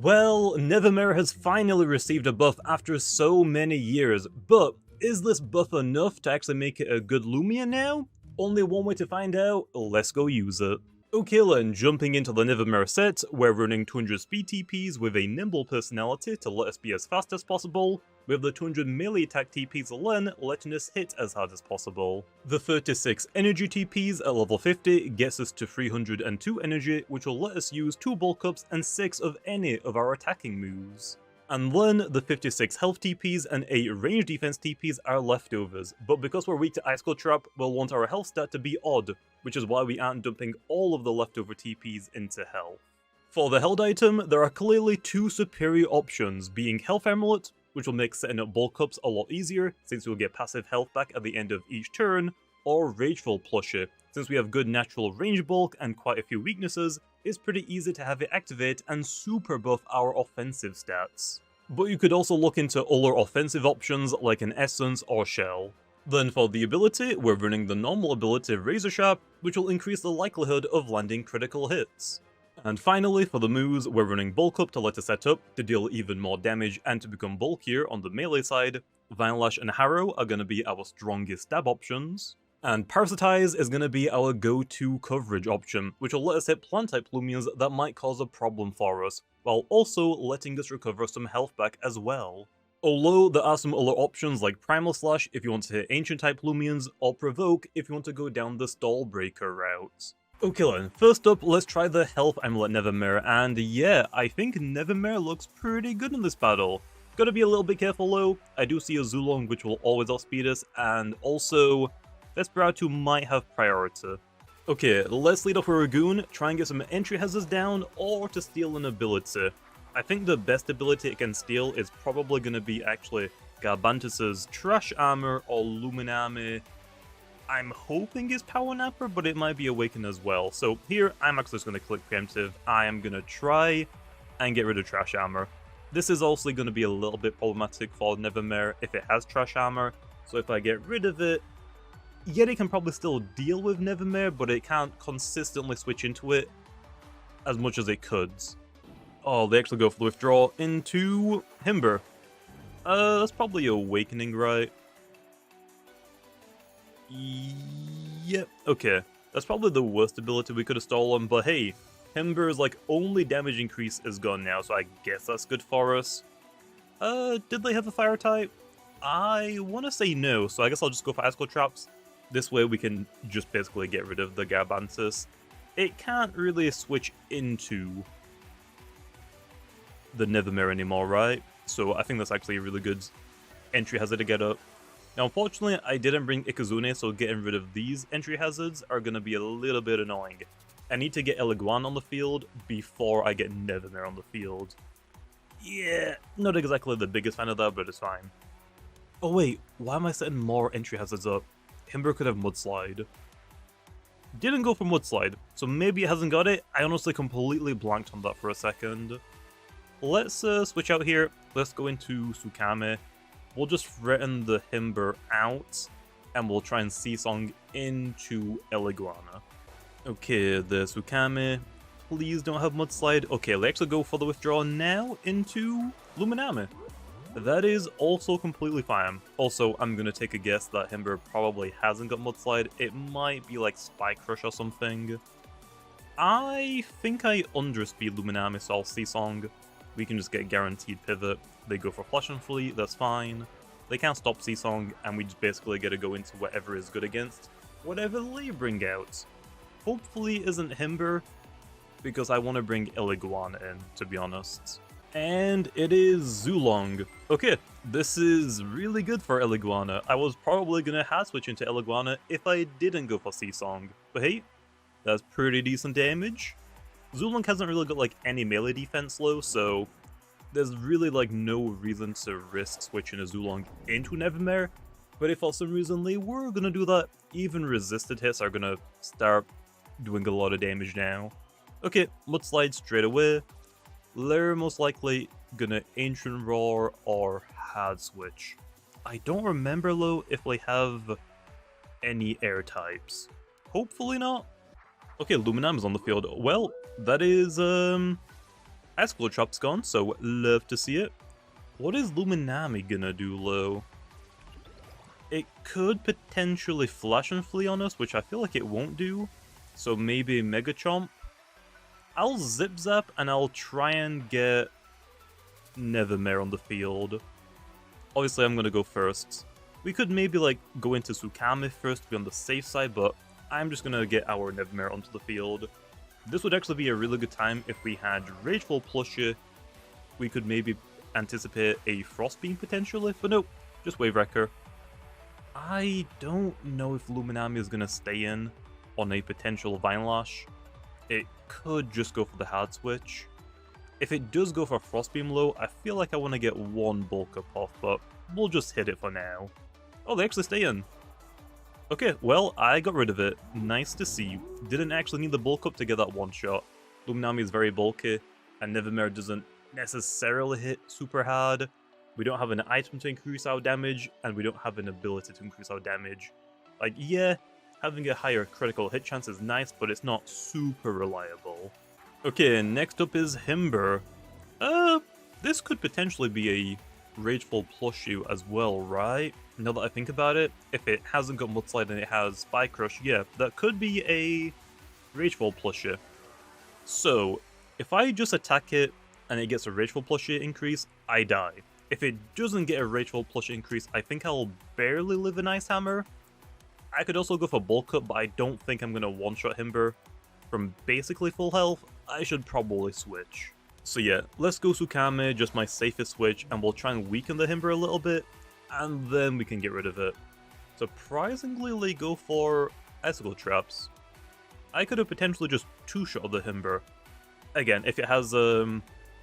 Well, Nevermare has finally received a buff after so many years, but is this buff enough to actually make it a good Loomian now? Only one way to find out, let's go use it. Okay then, jumping into the Nevermare set, we're running 200 speed TPs with a nimble personality to let us be as fast as possible, with the 200 melee attack TPs alone letting us hit as hard as possible. The 36 energy TPs at level 50 gets us to 302 energy, which will let us use 2 bulk ups and 6 of any of our attacking moves. And then the 56 health TPs and 8 range defense TPs are leftovers, but because we're weak to Icicle Trap, we'll want our health stat to be odd, which is why we aren't dumping all of the leftover TPs into health. For the held item, there are clearly 2 superior options, being Health Amulet, which will make setting up bulk ups a lot easier, since we'll get passive health back at the end of each turn, or Rageful Plushie, since we have good natural range bulk and quite a few weaknesses, it's pretty easy to have it activate and super buff our offensive stats. But you could also look into other offensive options like an Essence or Shell. Then for the ability, we're running the normal ability Razor Sharp, which will increase the likelihood of landing critical hits. And finally, for the moves, we're running Bulk Up to let us set up, to deal even more damage and to become bulkier on the melee side. Vine Lash and Harrow are going to be our strongest stab options. And Parasitize is going to be our go-to coverage option, which will let us hit plant-type Loomians that might cause a problem for us, while also letting us recover some health back as well. Although there are some other options like Primal Slash if you want to hit Ancient-type Loomians, or Provoke if you want to go down the Stall Breaker route. Okay then, first up, let's try the Health Amulet Nevermare, and yeah, I think Nevermare looks pretty good in this battle. Gotta be a little bit careful though, I do see a Zulong which will always outspeed us, and also Vesperatu might have priority. Okay, let's lead off with Ragoon, try and get some entry hazards down, or to steal an ability. I think the best ability it can steal is probably going to be actually Garbantus's Trash Armor or Luminami. I'm hoping it's Power Napper, but it might be Awaken as well. So here, I'm actually just going to click Preemptive. I am going to try and get rid of Trash Armor. This is also going to be a little bit problematic for Nevermare if it has Trash Armor, so if I get rid of it, Yeti can probably still deal with Nevermare, but it can't consistently switch into it as much as it could. Oh, they actually go for the withdraw into Himber. That's probably Awakening, right? Yep, okay. That's probably the worst ability we could have stolen, but hey, Himber's like only damage increase is gone now, so I guess that's good for us. Did they have a fire type? I want to say no, so I guess I'll just go for Icicle Traps. This way we can just basically get rid of the Garbantus. It can't really switch into the Nevermare anymore, right? So I think that's actually a really good entry hazard to get up. Now unfortunately I didn't bring Ikazune, so getting rid of these entry hazards are going to be a little bit annoying. I need to get Eliguan on the field before I get Nevermare on the field. Yeah, not exactly the biggest fan of that, but it's fine. Oh wait, why am I setting more entry hazards up? Himber could have Mudslide. Didn't go for Mudslide, so maybe it hasn't got it. I honestly completely blanked on that for a second. Let's switch out here. Let's go into Sukame. We'll just threaten the Himber out, and we'll try and Seasong into Eliguana. Okay, the Sukame. Please don't have Mudslide. Okay, let's actually go for the withdrawal now into Luminami. That is also completely fine. Also, I'm going to take a guess that Himber probably hasn't got Mudslide. It might be like Spike Crush or something. I think I underspeed Luminami, so I'll Seasong. We can just get guaranteed pivot. They go for Flash and Fleet, that's fine. They can't stop Seasong, and we just basically get to go into whatever is good against whatever they bring out. Hopefully it isn't Himber, because I want to bring Eliguan in, to be honest. And it is Zulong. Okay, this is really good for Eliguana. I was probably going to hard switch into Eliguana if I didn't go for Seasong. But hey, that's pretty decent damage. Zulong hasn't really got like any melee defense low, so there's really like no reason to risk switching a Zulong into Nevermare. But if for some reason they were going to do that, even resisted hits are going to start doing a lot of damage now. Okay, Mudslide straight away. They're most likely gonna Ancient Roar or Hard Switch. I don't remember though if they have any air types. Hopefully not. Okay, Luminam is on the field. Well, that is Icicle Trap's gone, so love to see it. What is Luminami gonna do, though? It could potentially Flash and Flee on us, which I feel like it won't do. So maybe Mega Chomp. I'll Zip Zap and I'll try and get Nevermare on the field. Obviously, I'm gonna go first. We could maybe like go into Tsukame first to be on the safe side, but I'm just gonna get our Nevermare onto the field. This would actually be a really good time if we had Rageful Plushie. We could maybe anticipate a Frost Beam potentially, but nope, just Wave Wrecker. I don't know if Luminami is gonna stay in on a potential Vine Lash. It could just go for the hard switch. If it does go for Frost Beam low, I feel like I want to get one Bulk Up off, but we'll just hit it for now. Oh, they actually stay in. Okay, well, I got rid of it. Nice to see. Didn't actually need the Bulk Up to get that one shot. Luminami is very bulky, and Nevermare doesn't necessarily hit super hard. We don't have an item to increase our damage, and we don't have an ability to increase our damage. Like, yeah, having a higher critical hit chance is nice, but it's not super reliable. Okay, next up is Himber. This could potentially be a Rageful Plushie as well, right? Now that I think about it, if it hasn't got Mudslide and it has Spike Crush, yeah, that could be a Rageful Plushie. So, if I just attack it and it gets a Rageful Plushie increase, I die. If it doesn't get a Rageful Plushie increase, I think I'll barely live an Ice Hammer. I could also go for Bulk Up, but I don't think I'm going to one-shot Himber. From basically full health, I should probably switch. So yeah, let's go Tsukame, just my safest switch, and we'll try and weaken the Himber a little bit, and then we can get rid of it. Surprisingly, they go for Icicle Traps. I could have potentially just two-shot the Himber. Again, if it has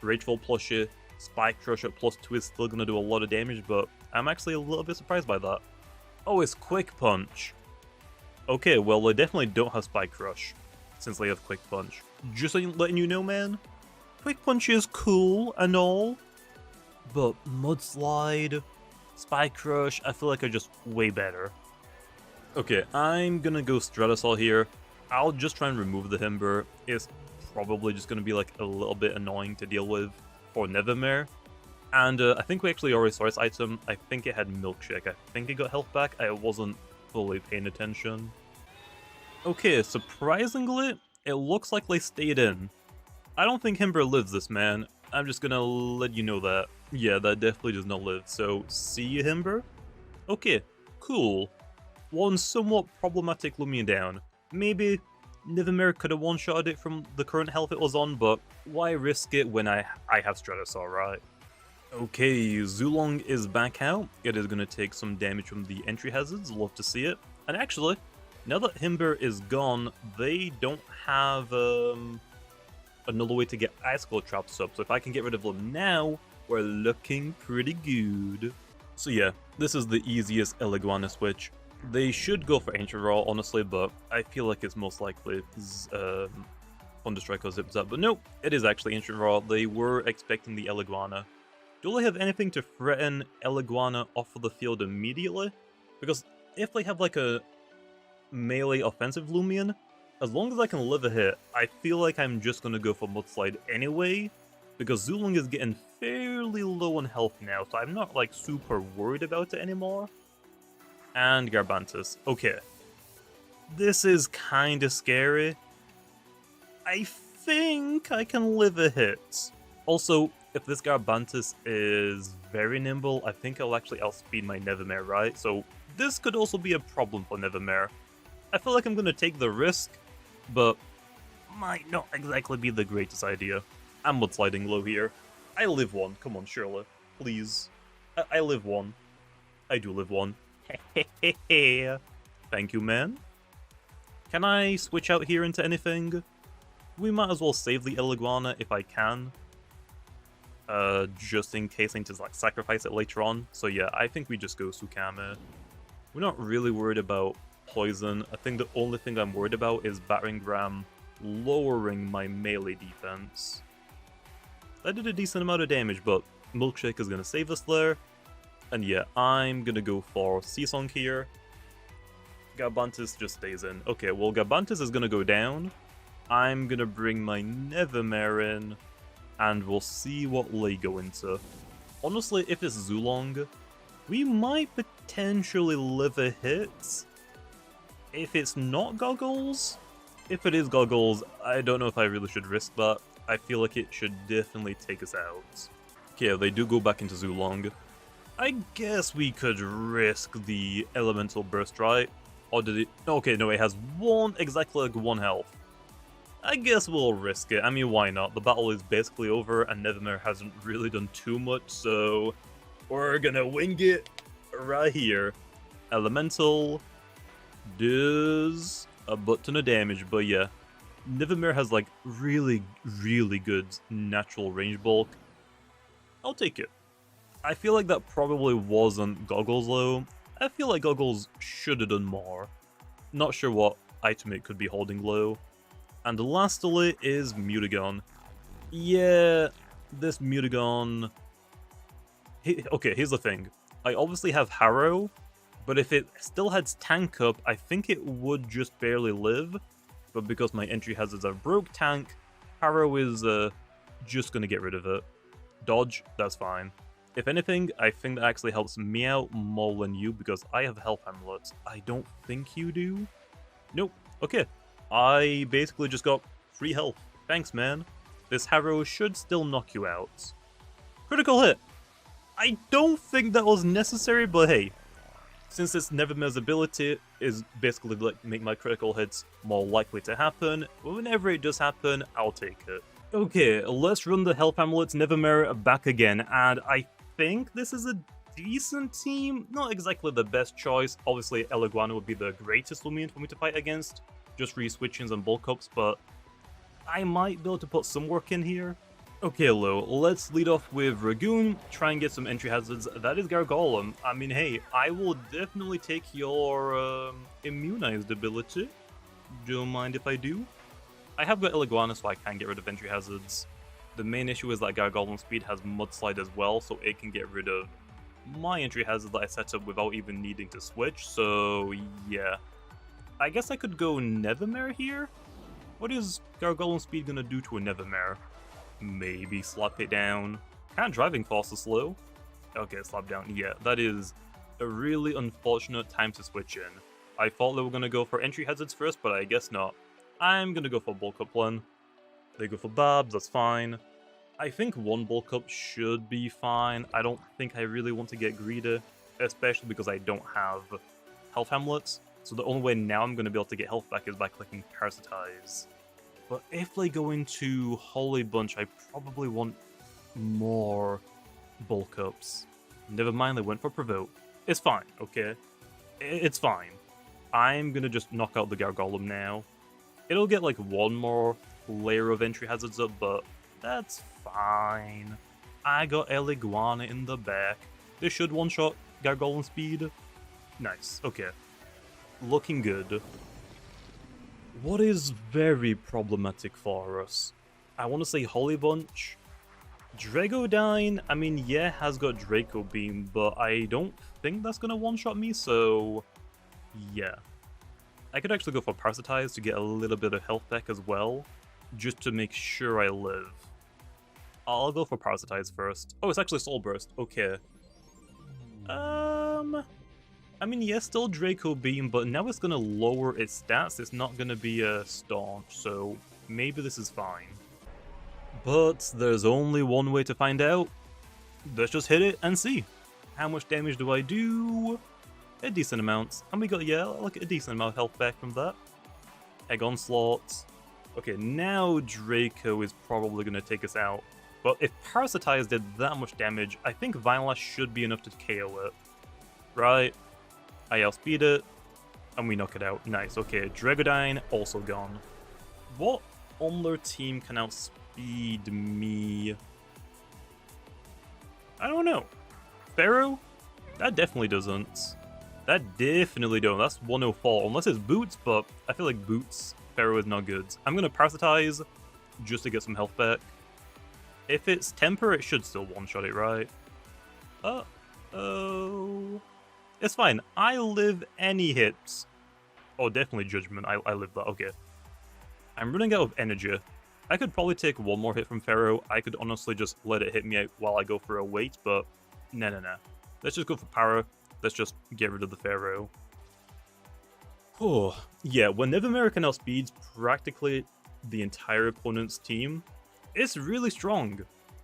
Rageful Plushie, Spike Crush at +2 is still going to do a lot of damage, but I'm actually a little bit surprised by that. Oh, it's Quick Punch. Okay, well, they definitely don't have Spike Crush, since they have Quick Punch. Just letting you know, man, Quick Punch is cool and all, but Mudslide, Spike Crush, I feel like are just way better. Okay, I'm gonna go Stratusol here. I'll just try and remove the Himber. It's probably just gonna be like a little bit annoying to deal with for Nevermare. And I think we actually already saw this item. I think it had Milkshake. I think it got health back. I wasn't fully paying attention. Okay, surprisingly, it looks like they stayed in. I don't think Himber lives this, man. I'm just gonna let you know that. Yeah, that definitely does not live. So, see you, Himber? Okay, cool. One somewhat problematic Loomian down. Maybe Nevermare could have one-shotted it from the current health it was on, but why risk it when I have Stratusol, right? Okay, Zulong is back out. It is going to take some damage from the entry hazards. Love to see it. And actually, now that Himber is gone, they don't have another way to get Icicle Traps up. So if I can get rid of them now, we're looking pretty good. So yeah, this is the easiest Eliguana switch. They should go for Ancient Raw, honestly, but I feel like it's most likely Thunderstrike or Zip Zap. But no, it is actually Ancient Raw. They were expecting the Eliguana. Do they have anything to threaten Eliguana off of the field immediately? Because if they have like a melee offensive Loomian, as long as I can live a hit, I feel like I'm just going to go for Mudslide anyway, because Zulong is getting fairly low on health now, so I'm not like super worried about it anymore. And Garbantus. Okay. This is kinda scary. I think I can live a hit. Also, if this Garbantus is very nimble, I think I'll actually outspeed my Nevermare, right? So this could also be a problem for Nevermare. I feel like I'm gonna take the risk, but might not exactly be the greatest idea. I'm mudsliding low here. I live one. Come on, Shirley. Please. I live one. I do live one. Thank you, man. Can I switch out here into anything? We might as well save the Eliguana if I can. Just in case I need to like sacrifice it later on. So yeah, I think we just go Tsukame. We're not really worried about poison. I think the only thing I'm worried about is Battering Ram lowering my melee defense. That did a decent amount of damage, but Milkshake is going to save us there. And yeah, I'm going to go for Seasong here. Garbantus just stays in. Okay, well Garbantus is going to go down. I'm going to bring my Nevermare in. and we'll see what Lei go into. Honestly, if it's Zulong, we might potentially live a hit. If it's not Goggles, if it is Goggles, I don't know if I really should risk that. I feel like it should definitely take us out. Okay, they do go back into Zulong. I guess we could risk the Elemental Burst, right? Or did it... Okay, no, it has exactly like one health. I guess we'll risk it. I mean, why not? The battle is basically over, and Nevermare hasn't really done too much, so... We're gonna wing it right here. Elemental does a butt ton of damage, but yeah. Nevermare has, like, really, really good natural range bulk. I'll take it. I feel like that probably wasn't Goggles, though. I feel like Goggles should have done more. Not sure what item it could be holding low. And lastly is Mutagon. Yeah, this Mutagon... Okay, here's the thing. I obviously have Harrow, but if it still had tank up, I think it would just barely live. But because my entry hazards are broke tank, Harrow is just going to get rid of it. Dodge, that's fine. If anything, I think that actually helps me out more than you because I have health amulets. I don't think you do. Nope. Okay. I basically just got free health. Thanks, man. This Harrow should still knock you out. Critical hit. I don't think that was necessary, but hey. Since this Nevermare's ability is basically like make my critical hits more likely to happen, whenever it does happen, I'll take it. Okay, let's run the health amulets Nevermare back again, and I think this is a decent team. Not exactly the best choice. Obviously, Eliguana would be the greatest Loomian for me to fight against, just re-switchings and bulk ups, but I might be able to put some work in here. Okay, Lo, let's lead off with Ragoon, try and get some entry hazards. That is Gargolem. I mean, hey, I will definitely take your immunized ability. Don't mind if I do. I have got Eliguana, so I can get rid of entry hazards. The main issue is that Gargolem speed has Mudslide as well, so it can get rid of my entry hazard that I set up without even needing to switch, so yeah. I guess I could go Nevermare here? What is Gargolem speed gonna do to a Nevermare? Maybe slap it down. Can't driving fast or slow. Okay, slap down. Yeah, that is a really unfortunate time to switch in. I thought they were gonna go for entry hazards first, but I guess not. I'm gonna go for bulk up plan. They go for Babs, that's fine. I think one bulk up should be fine. I don't think I really want to get greedy, especially because I don't have health amulets. So the only way now I'm gonna be able to get health back is by clicking Parasitize. But if they go into Holy Bunch, I probably want more bulk ups. Never mind, they went for Provoke. It's fine, okay? It's fine. I'm gonna just knock out the Gargolem now. It'll get like one more layer of entry hazards up, but that's fine. I got Eliguana in the back. This should one-shot Gargolem speed. Nice, okay. Looking good. What is very problematic for us? I want to say Holy Bunch. Dragodyne, I mean, yeah, has got Draco Beam, but I don't think that's going to one-shot me, so yeah. I could actually go for Parasitize to get a little bit of health back as well, just to make sure I live. I'll go for Parasitize first. Oh, it's actually Soul Burst, okay. I mean, yes, still Draco Beam, but now it's gonna lower its stats. It's not gonna be a staunch, so maybe this is fine. But there's only one way to find out. Let's just hit it and see. How much damage do I do? A decent amount. And we got, yeah, like a decent amount of health back from that. Egg Onslaught. Okay, now Draco is probably gonna take us out. But if Parasitize did that much damage, I think Violash should be enough to KO it. Right? I outspeed it, and we knock it out. Nice, okay, Dragodyne also gone. What on their team can outspeed me? I don't know. Pharaoh? That definitely doesn't. That definitely don't. That's 104, unless it's Boots, but I feel like Boots, Pharaoh is not good. I'm gonna Parasitize, just to get some health back. If it's Temper, it should still one-shot it, right? Uh-oh... It's fine. I live any hits. Oh, definitely Judgment. I live that. Okay. I'm running out of energy. I could probably take one more hit from Pharaoh. I could honestly just let it hit me out while I go for a wait, but no. Let's just go for Para. Let's just get rid of the Pharaoh. Oh, yeah, when Nevermare can outspeed practically the entire opponent's team, it's really strong.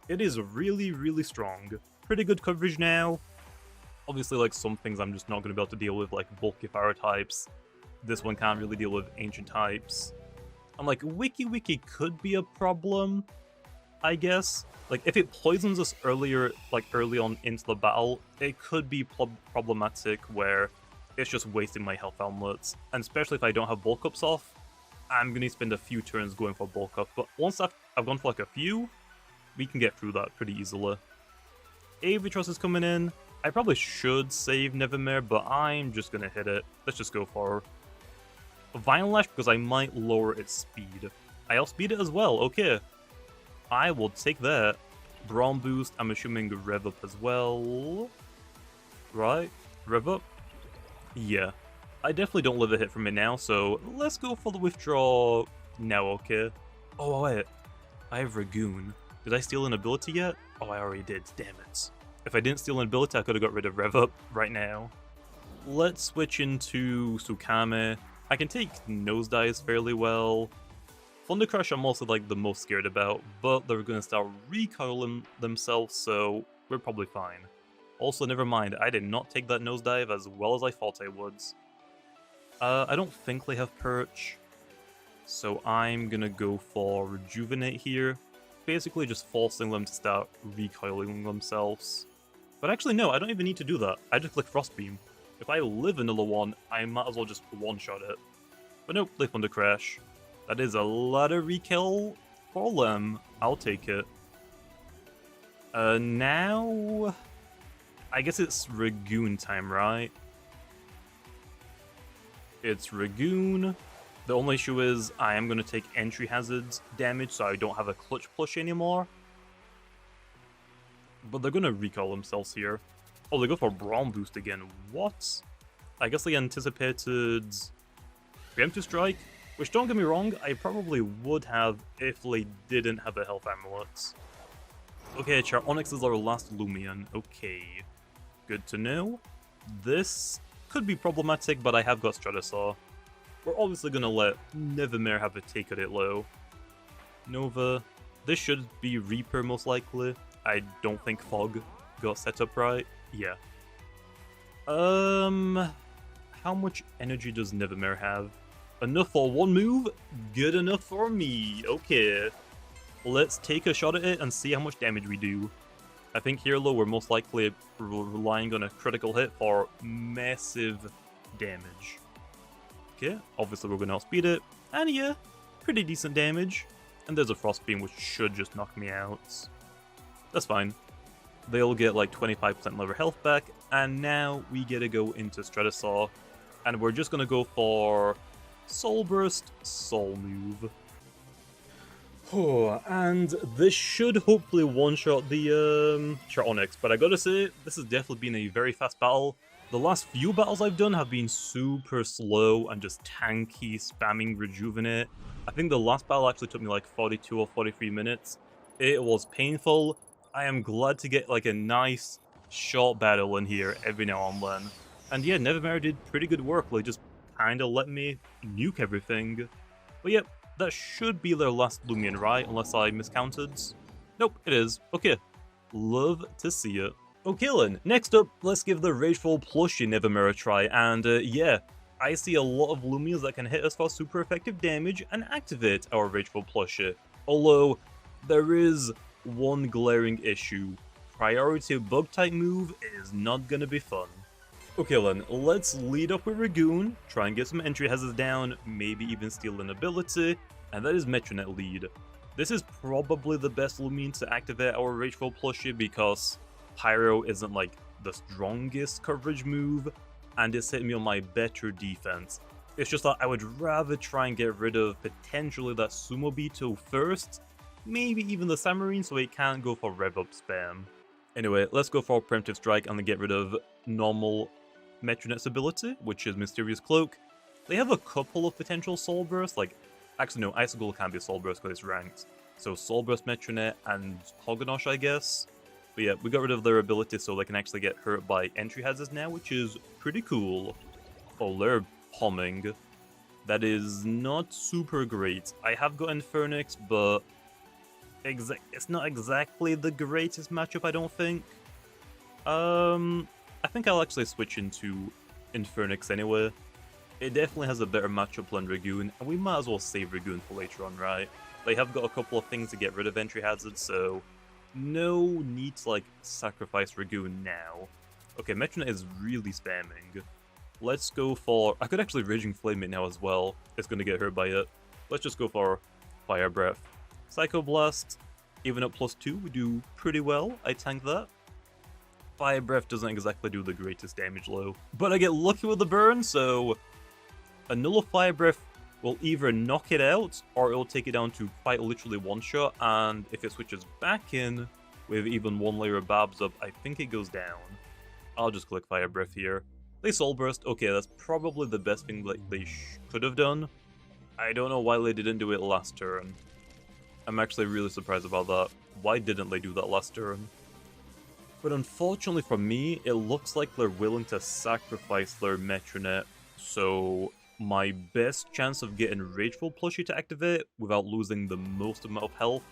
It is really strong. Pretty good coverage now. Obviously, like, some things I'm just not going to be able to deal with, like bulky fire types. This one can't really deal with ancient types. I'm like, Wiki could be a problem, I guess. Like, if it poisons us earlier, like early on into the battle, it could be problematic where it's just wasting my health amulets. And especially if I don't have bulk ups off, I'm going to spend a few turns going for bulk up. But once I've gone for like a few, we can get through that pretty easily. Avitrus is coming in. I probably should save Nevermare, but I'm just going to hit it. Let's just go for Vinyl Lash because I might lower its speed. I outspeed it as well, okay. I will take that. Brawn Boost, I'm assuming Rev Up as well. Right? Rev Up? Yeah. I definitely don't live a hit from it now, so let's go for the withdraw now, okay. Oh, wait. I have Ragoon. Did I steal an ability yet? Oh, I already did, damn it. If I didn't steal an ability, I could have got rid of Rev Up right now. Let's switch into Tsukame. I can take Nosedives fairly well. Thunder Crash I'm also like the most scared about, but they're going to start recoiling themselves, so we're probably fine. Also, never mind, I did not take that Nosedive as well as I thought I would. I don't think they have Perch, so I'm going to go for Rejuvenate here. Basically just forcing them to start recoiling themselves. But actually no, I don't even need to do that. I just click Frost Beam. If I live another one, I might as well just one-shot it. But nope, they Thunder Crash. That is a lot of rekill for them. I'll take it. Now... I guess it's Ragoon time, right? It's Ragoon. The only issue is I am going to take entry hazards damage, so I don't have a clutch push anymore. But they're going to recall themselves here. Oh, they go for Brawn Boost again. What? I guess they anticipated Preemptive Strike, which, don't get me wrong, I probably would have if they didn't have a health amulet. Okay, Charonyx is our last Loomian. Okay. Good to know. This could be problematic, but I have got Stratosaur. We're obviously going to let Nevermare have a take at it low. Nova. This should be Reaper most likely. I don't think Fog got set up right. Yeah. How much energy does Nevermare have? Enough for one move? Good enough for me. Okay. Let's take a shot at it and see how much damage we do. I think here, though, we're most likely relying on a critical hit for massive damage. Okay, obviously we're going to outspeed it. And yeah, pretty decent damage. And there's a Frost Beam, which should just knock me out. That's fine. They'll get like 25% lower health back. And now we get to go into Stratosaur. And we're just going to go for Soul Burst, Soul Move. Oh, and this should hopefully one-shot the Charonyx, but I gotta say, this has definitely been a very fast battle. The last few battles I've done have been super slow and just tanky, spamming Rejuvenate. I think the last battle actually took me like 42 or 43 minutes. It was painful. I am glad to get like a nice, short battle in here every now and then. And yeah, Nevermare did pretty good work, like just kinda let me nuke everything. But yep. That should be their last Loomian, right? Unless I miscounted. Nope, it is. Okay. Love to see it. Okay then, next up, let's give the Rageful plushie Nevermare a try. And yeah, I see a lot of Loomians that can hit us for super effective damage and activate our Rageful plushie. Although, there is one glaring issue. Priority bug type move is not gonna be fun. Okay then, let's lead up with Ragoon, try and get some entry hazards down, maybe even steal an ability, and that is Metronet lead. This is probably the best Loomian to activate our Rageful plushie because Pyro isn't like the strongest coverage move, and it's hitting me on my better defense. It's just that I would rather try and get rid of potentially that Sumo Beetle first, maybe even the Samarine so it can't go for rev up spam. Anyway, let's go for Preemptive Strike and then get rid of normal Metronet's ability, which is Mysterious Cloak. They have a couple of potential Soul Bursts, like, actually no, Icicle can't be a Soul Burst because it's ranked. So Soul Burst, Metronet, and Hoganosh, I guess. But yeah, we got rid of their ability so they can actually get hurt by entry hazards now, which is pretty cool. Oh, they're humming. That is not super great. I have got Infernix, but it's not exactly the greatest matchup, I don't think. I think I'll actually switch into Infernix anyway. It definitely has a better matchup than Dragoon, and we might as well save Dragoon for later on, right? They have got a couple of things to get rid of entry hazards, so no need to, like, sacrifice Dragoon now. Okay, Metronet is really spamming. Let's go for... I could actually Raging Flame it now as well. It's going to get hurt by it. Let's just go for Fire Breath. Psycho Blast, even at +2, we do pretty well. I tank that. Fire Breath doesn't exactly do the greatest damage though. But I get lucky with the burn, so... a Null Fire Breath will either knock it out, or it'll take it down to quite literally one shot, and if it switches back in, with even one layer of Babs up, I think it goes down. I'll just click Fire Breath here. They Soul Burst, okay, that's probably the best thing that they could have done. I don't know why they didn't do it last turn. I'm actually really surprised about that. Why didn't they do that last turn? But unfortunately for me, it looks like they're willing to sacrifice their Metronet, so my best chance of getting Rageful Plushie to activate without losing the most amount of health,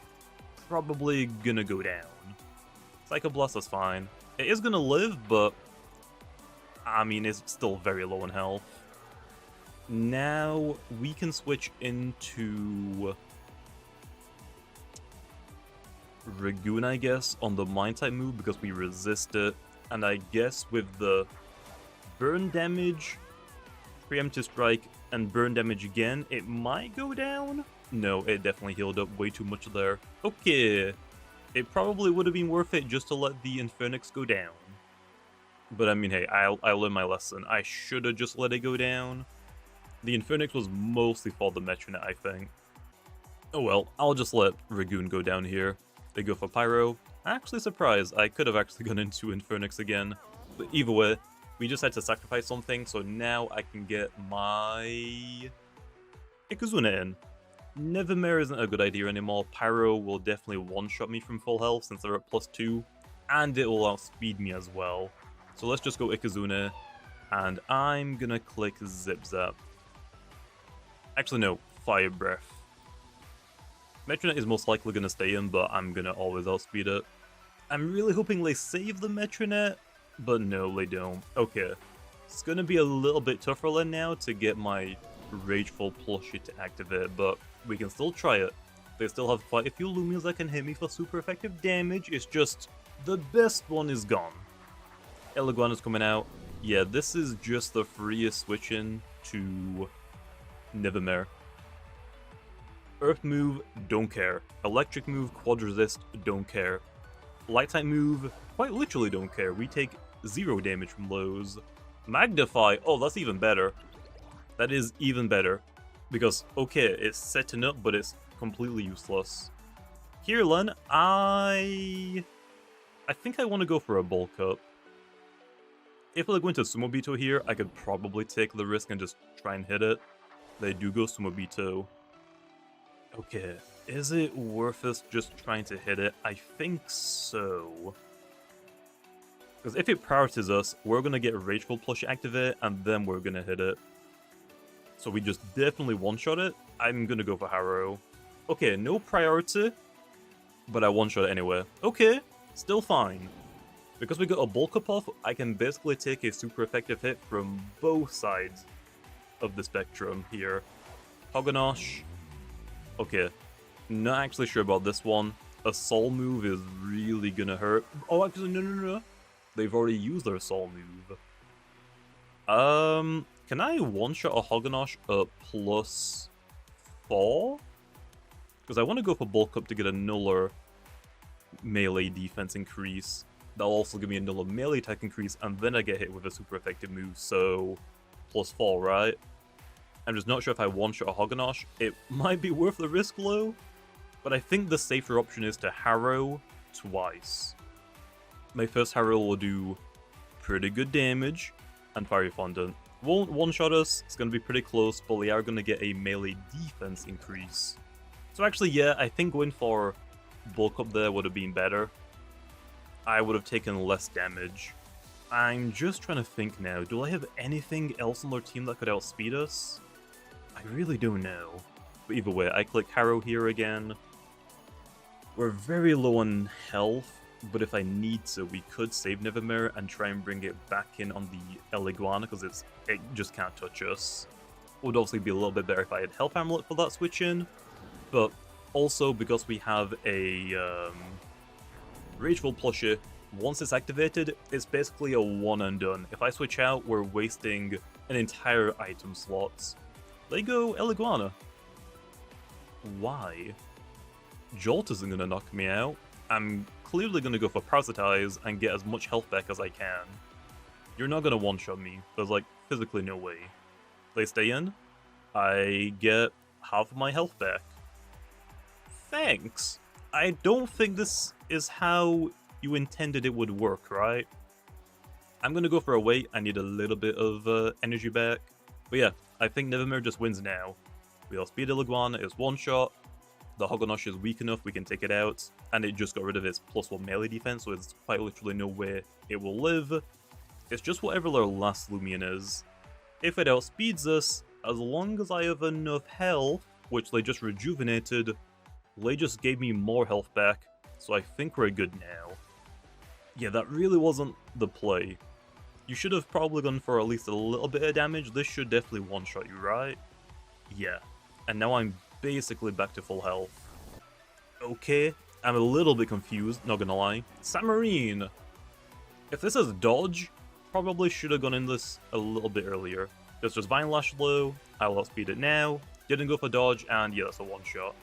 probably gonna go down. Psycho Blast is fine. It is gonna live, but I mean, it's still very low in health. Now, we can switch into Dragoon, I guess, on the Mind-type move because we resist it. And I guess with the burn damage, Preemptive Strike, and burn damage again, it might go down? No, it definitely healed up way too much there. Okay, it probably would have been worth it just to let the Infernix go down. But I mean, hey, I learned my lesson. I should have just let it go down. The Infernix was mostly for the Metronet, I think. Oh well, I'll just let Dragoon go down here. They go for Pyro. Actually surprised, I could have actually gone into Infernix again. But either way, we just had to sacrifice something, so now I can get my Ikazuna in. Nevermare isn't a good idea anymore. Pyro will definitely one-shot me from full health since they're at +2, and it will outspeed me as well. So let's just go Ikazuna, and I'm gonna click Zip Zap. Actually no, Fire Breath. Metronet is most likely gonna stay in, but I'm gonna always outspeed it. I'm really hoping they save the Metronet, but no, they don't. Okay, it's gonna be a little bit tougher then now to get my Rageful Plushie to activate, but we can still try it. They still have quite a few Loomians that can hit me for super effective damage, it's just the best one is gone. Eliguana's coming out. Yeah, this is just the freest switch-in to Nevermare. Earth move, don't care. Electric move, Quad Resist, don't care. Light type move, quite literally don't care. We take 0 damage from those. Magnify, oh, that's even better. That is even better. Because, okay, it's setting up, but it's completely useless. Kirlan, I think I want to go for a bulk up. If I go into Sumobito here, I could probably take the risk and just try and hit it. They do go Sumobito. Okay, is it worth us just trying to hit it? I think so. Because if it prioritizes us, we're going to get Rageful Plushie activate, and then we're going to hit it. So we just definitely one-shot it. I'm going to go for Harrow. Okay, no priority, but I one-shot it anyway. Okay, still fine. Because we got a bulk up off, I can basically take a super effective hit from both sides of the spectrum here. Hoganosh. Okay, not actually sure about this one. A soul move is really gonna hurt. Oh, actually, no. They've already used their soul move. Can I one-shot a Hoganosh at +4? Because I want to go for bulk up to get a nuller melee defense increase. That'll also give me a nuller melee attack increase, and then I get hit with a super effective move, so +4, right? I'm just not sure if I one-shot a Hoganosh. It might be worth the risk, though, but I think the safer option is to Harrow twice. My first Harrow will do pretty good damage, and Fiery Fondant won't one-shot us, it's going to be pretty close, but we are going to get a melee defense increase. So actually, yeah, I think going for bulk up there would have been better. I would have taken less damage. I'm just trying to think now, do I have anything else on their team that could outspeed us? I really don't know. But either way, I click Harrow here again. We're very low on health, but if I need to, we could save Nevermare and try and bring it back in on the Eliguana, because it just can't touch us. It would obviously be a little bit better if I had Health Amulet for that switch in, but also because we have a Rageful plushie, once it's activated, it's basically a one and done. If I switch out, we're wasting an entire item slot. There you go, Eliguana. Why? Jolt isn't going to knock me out. I'm clearly going to go for Parasitize and get as much health back as I can. You're not going to one-shot me. There's, like, physically no way. They stay in. I get half of my health back. Thanks. I don't think this is how you intended it would work, right? I'm going to go for a wait. I need a little bit of energy back. But yeah, I think Nevermare just wins now. We outspeed Eliguana, it's one-shot. The Hogonosh is weak enough, we can take it out. And it just got rid of its +1 melee defense, so there's quite literally no way it will live. It's just whatever their last Loomian is. If it outspeeds us, as long as I have enough health, which they just rejuvenated, they just gave me more health back, so I think we're good now. Yeah, that really wasn't the play. You should have probably gone for at least a little bit of damage. This should definitely one-shot you, right? Yeah. And now I'm basically back to full health. Okay, I'm a little bit confused, not gonna lie. Samarine! If this is dodge, probably should have gone in this a little bit earlier. It's just Vine Lash low, I'll outspeed it now, didn't go for dodge, and yeah, that's a one-shot.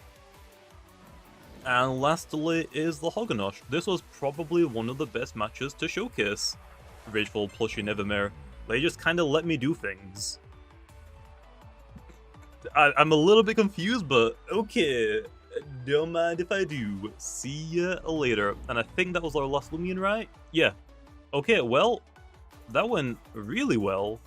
And lastly is the Hogonosh. This was probably one of the best matches to showcase. Rageful plushie Nevermare, they just kinda let me do things. I'm a little bit confused, but okay. Don't mind if I do. See ya later. And I think that was our last Loomian, right? Yeah. Okay, well, that went really well.